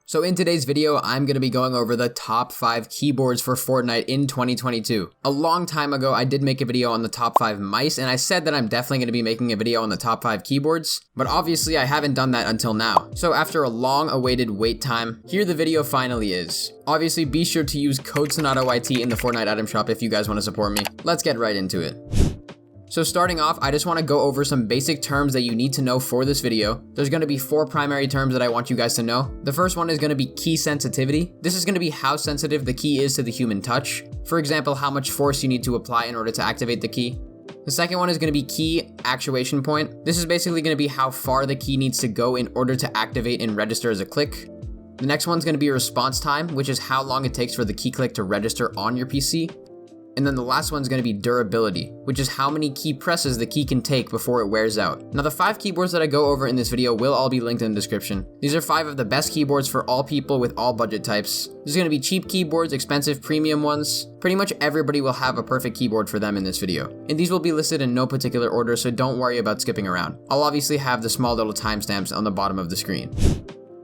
So in today's video, I'm going to be going over the top 5 keyboards for Fortnite in 2022. A long time ago, I did make a video on the top 5 mice, and I said that I'm definitely going to be making a video on the top 5 keyboards, but obviously I haven't done that until now. So after a long awaited wait time, here the video finally is. Obviously, be sure to use code Sonata YT in the Fortnite item shop if you guys want to support me. Let's get right into it. So starting off, I just want to go over some basic terms that you need to know for this video. There's going to be 4 primary terms that I want you guys to know. The first one is going to be key sensitivity. This is going to be how sensitive the key is to the human touch. For example, how much force you need to apply in order to activate the key. The second one is going to be key actuation point. This is basically going to be how far the key needs to go in order to activate and register as a click. The next one's going to be response time, which is how long it takes for the key click to register on your PC. And then the last one's going to be durability, which is how many key presses the key can take before it wears out. Now the 5 keyboards that I go over in this video will all be linked in the description. These are 5 of the best keyboards for all people with all budget types. There's going to be cheap keyboards, expensive premium ones. Pretty much everybody will have a perfect keyboard for them in this video. And these will be listed in no particular order, so don't worry about skipping around. I'll obviously have the small little timestamps on the bottom of the screen.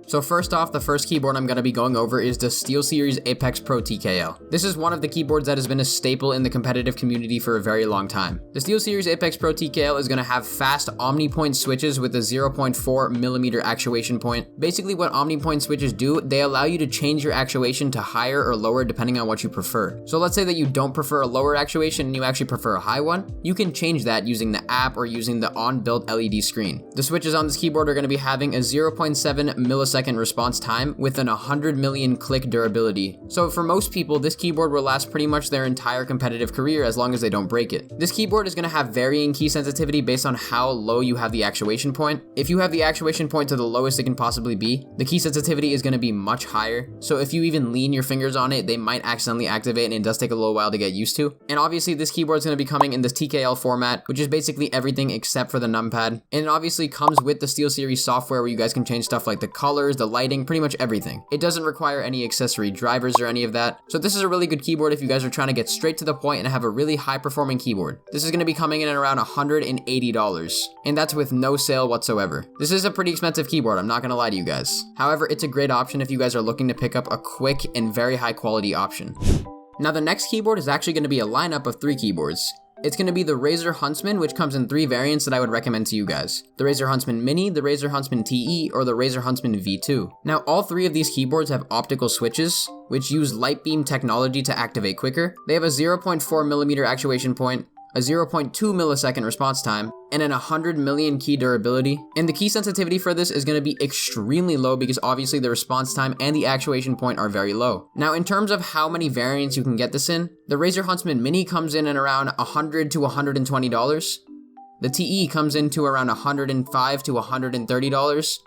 So first off, the first keyboard I'm going to be going over is the SteelSeries Apex Pro TKL. This is one of the keyboards that has been a staple in the competitive community for a very long time. The SteelSeries Apex Pro TKL is going to have fast OmniPoint switches with a 0.4mm actuation point. Basically what OmniPoint switches do, they allow you to change your actuation to higher or lower depending on what you prefer. So let's say that you don't prefer a lower actuation and you actually prefer a high one. You can change that using the app or using the on-built LED screen. The switches on this keyboard are going to be having a 0.7 millisecond response time with an 100 million click durability. So for most people, this keyboard will last pretty much their entire competitive career as long as they don't break it. This keyboard is going to have varying key sensitivity based on how low you have the actuation point. If you have the actuation point to the lowest it can possibly be, the key sensitivity is going to be much higher. So if you even lean your fingers on it, they might accidentally activate, and it does take a little while to get used to. And obviously this keyboard is going to be coming in this TKL format, which is basically everything except for the numpad. And it obviously comes with the SteelSeries software where you guys can change stuff like the colors, the lighting, pretty much everything. It doesn't require any accessory drivers or any of that. So this is a really good keyboard if you guys are trying to get straight to the point and have a really high performing keyboard. This is going to be coming in at around $180, and that's with no sale whatsoever. This is a pretty expensive keyboard, I'm not going to lie to you guys. However, it's a great option if you guys are looking to pick up a quick and very high quality option. Now the next keyboard is actually going to be a lineup of 3 keyboards. It's going to be the Razer Huntsman, which comes in 3 variants that I would recommend to you guys. The Razer Huntsman Mini, the Razer Huntsman TE, or the Razer Huntsman V2. Now, all 3 of these keyboards have optical switches, which use light beam technology to activate quicker. They have a 0.4mm actuation point, a 0.2 millisecond response time, and an 100 million key durability. And the key sensitivity for this is going to be extremely low because obviously the response time and the actuation point are very low. Now in terms of how many variants you can get this in, the Razer Huntsman Mini comes in at around $100 to $120. The TE comes in to around $105 to $130.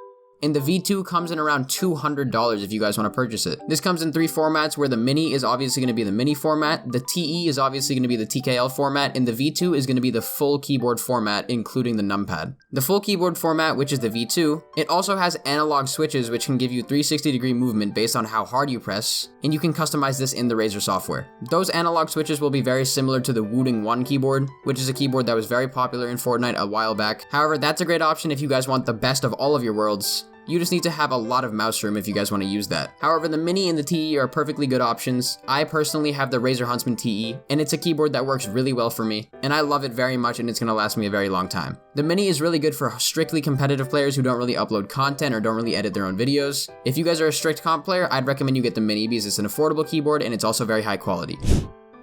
And the V2 comes in around $200 if you guys want to purchase it. This comes in 3 formats where the Mini is obviously going to be the Mini format, the TE is obviously going to be the TKL format, and the V2 is going to be the full keyboard format, including the numpad. The full keyboard format, which is the V2, it also has analog switches which can give you 360-degree movement based on how hard you press, and you can customize this in the Razer software. Those analog switches will be very similar to the Wooting 1 keyboard, which is a keyboard that was very popular in Fortnite a while back. However, that's a great option if you guys want the best of all of your worlds. You just need to have a lot of mouse room if you guys want to use that. However, the Mini and the TE are perfectly good options. I personally have the Razer Huntsman TE, and it's a keyboard that works really well for me, and I love it very much, and it's going to last me a very long time. The Mini is really good for strictly competitive players who don't really upload content or don't really edit their own videos. If you guys are a strict comp player, I'd recommend you get the Mini because it's an affordable keyboard and it's also very high quality.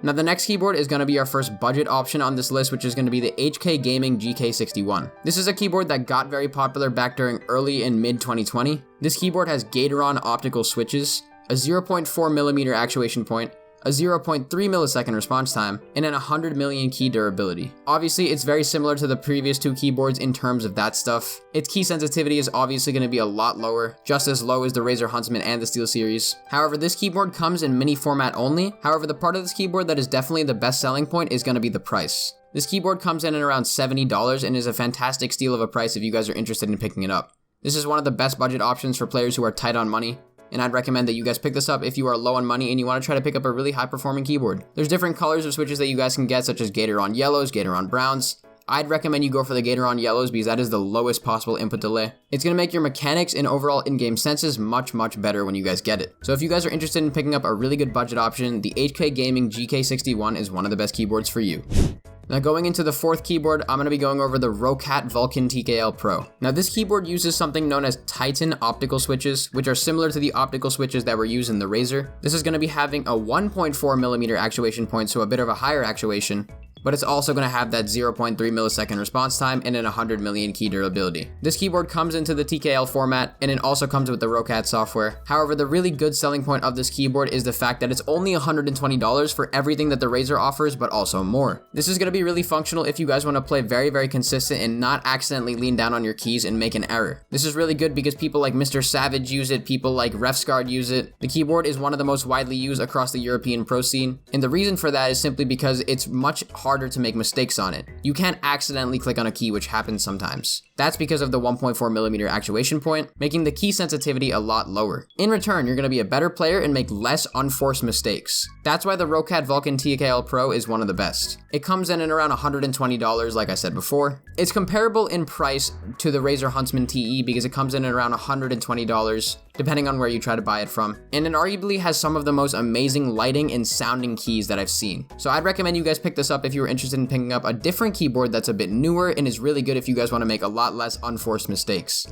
Now the next keyboard is going to be our first budget option on this list, which is going to be the Gaming GK61. This is a keyboard that got very popular back during early and mid 2020. This keyboard has Gatoron optical switches, a 0.4mm actuation point, a 0.3 millisecond response time, and an 100 million key durability. Obviously, it's very similar to the previous 2 keyboards in terms of that stuff. Its key sensitivity is obviously going to be a lot lower, just as low as the Razer Huntsman and the SteelSeries. However, this keyboard comes in mini format only. However, the part of this keyboard that is definitely the best selling point is going to be the price. This keyboard comes in at around $70 and is a fantastic steal of a price if you guys are interested in picking it up. This is one of the best budget options for players who are tight on money, and I'd recommend that you guys pick this up if you are low on money and you want to try to pick up a really high performing keyboard. There's different colors of switches that you guys can get, such as Gatoron yellows, Gatoron browns, I'd recommend you go for the Gateron yellows because that is the lowest possible input delay. It's going to make your mechanics and overall in-game senses much better when you guys get it. So if you guys are interested in picking up a really good budget option, the HK Gaming GK61 is one of the best keyboards for you. Now going into the fourth keyboard, I'm going to be going over the Roccat Vulcan TKL Pro. Now this keyboard uses something known as Titan optical switches, which are similar to the optical switches that were used in the Razer. This is going to be having a 1.4mm actuation point, so a bit of a higher actuation, but it's also going to have that 0.3 millisecond response time and an 100 million key durability. This keyboard comes into the TKL format, and it also comes with the Roccat software. However, the really good selling point of this keyboard is the fact that it's only $120 for everything that the Razer offers, but also more. This is going to be really functional if you guys want to play very consistent and not accidentally lean down on your keys and make an error. This is really good because people like Mr. Savage use it, people like Refscard use it. The keyboard is one of the most widely used across the European pro scene, and the reason for that is simply because it's much harder to make mistakes on it. You can't accidentally click on a key, which happens sometimes. That's because of the 1.4mm actuation point, making the key sensitivity a lot lower. In return, you're going to be a better player and make less unforced mistakes. That's why the Roccat Vulcan TKL Pro is one of the best. It comes in at around $120, like I said before. It's comparable in price to the Razer Huntsman TE because it comes in at around $120, depending on where you try to buy it from. And it arguably has some of the most amazing lighting and sounding keys that I've seen. So I'd recommend you guys pick this up if you're interested in picking up a different keyboard that's a bit newer and is really good if you guys want to make a lot less unforced mistakes.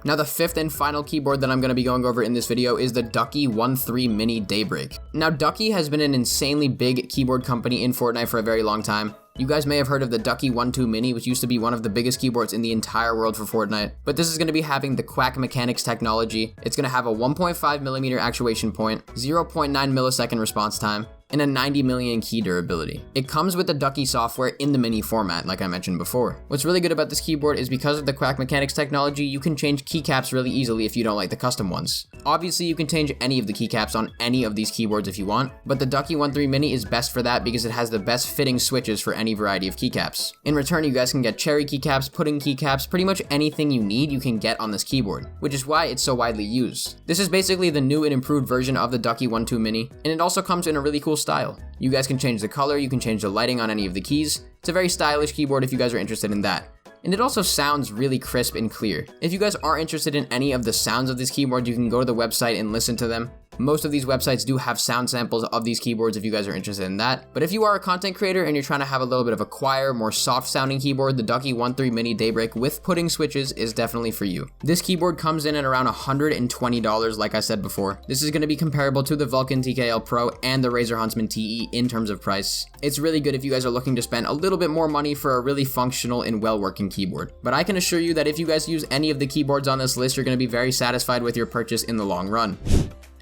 Now the fifth and final keyboard that I'm going to be going over in this video is the Ducky 1.3 Mini Daybreak. Now Ducky has been an insanely big keyboard company in Fortnite for a very long time. You guys may have heard of the Ducky 1.2 Mini, which used to be one of the biggest keyboards in the entire world for Fortnite. But this is going to be having the Quack Mechanics technology. It's going to have a 1.5mm actuation point, 0.9 millisecond response time, and a 90 million key durability. It comes with the Ducky software in the mini format, like I mentioned before. What's really good about this keyboard is because of the Quack Mechanics technology, you can change keycaps really easily if you don't like the custom ones. Obviously, you can change any of the keycaps on any of these keyboards if you want, but the Ducky 1.3 Mini is best for that because it has the best fitting switches for any variety of keycaps. In return, you guys can get cherry keycaps, pudding keycaps, pretty much anything you need you can get on this keyboard, which is why it's so widely used. This is basically the new and improved version of the Ducky 1.2 Mini, and it also comes in a really cool style. You guys can change the color, you can change the lighting on any of the keys. It's a very stylish keyboard if you guys are interested in that. And it also sounds really crisp and clear. If you guys are interested in any of the sounds of this keyboard, you can go to the website and listen to them. Most of these websites do have sound samples of these keyboards if you guys are interested in that. But if you are a content creator and you're trying to have a little bit of a quieter, more soft sounding keyboard, the Ducky 1.3 Mini Daybreak with pudding switches is definitely for you. This keyboard comes in at around $120, like I said before. This is going to be comparable to the Vulcan TKL Pro and the Razer Huntsman TE in terms of price. It's really good if you guys are looking to spend a little bit more money for a really functional and well-working keyboard. But I can assure you that if you guys use any of the keyboards on this list, you're going to be very satisfied with your purchase in the long run.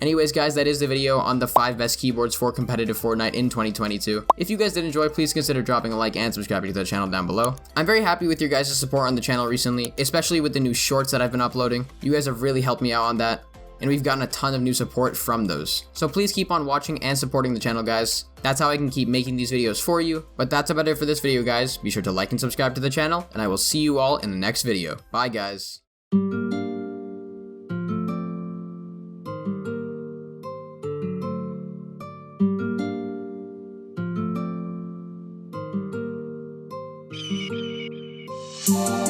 Anyways guys, that is the video on the 5 best keyboards for competitive Fortnite in 2022. If you guys did enjoy, please consider dropping a like and subscribing to the channel down below. I'm very happy with your guys' support on the channel recently, especially with the new shorts that I've been uploading. You guys have really helped me out on that, and we've gotten a ton of new support from those. So please keep on watching and supporting the channel, guys. That's how I can keep making these videos for you. But that's about it for this video, guys. Be sure to like and subscribe to the channel, and I will see you all in the next video. Bye, guys. Yeah.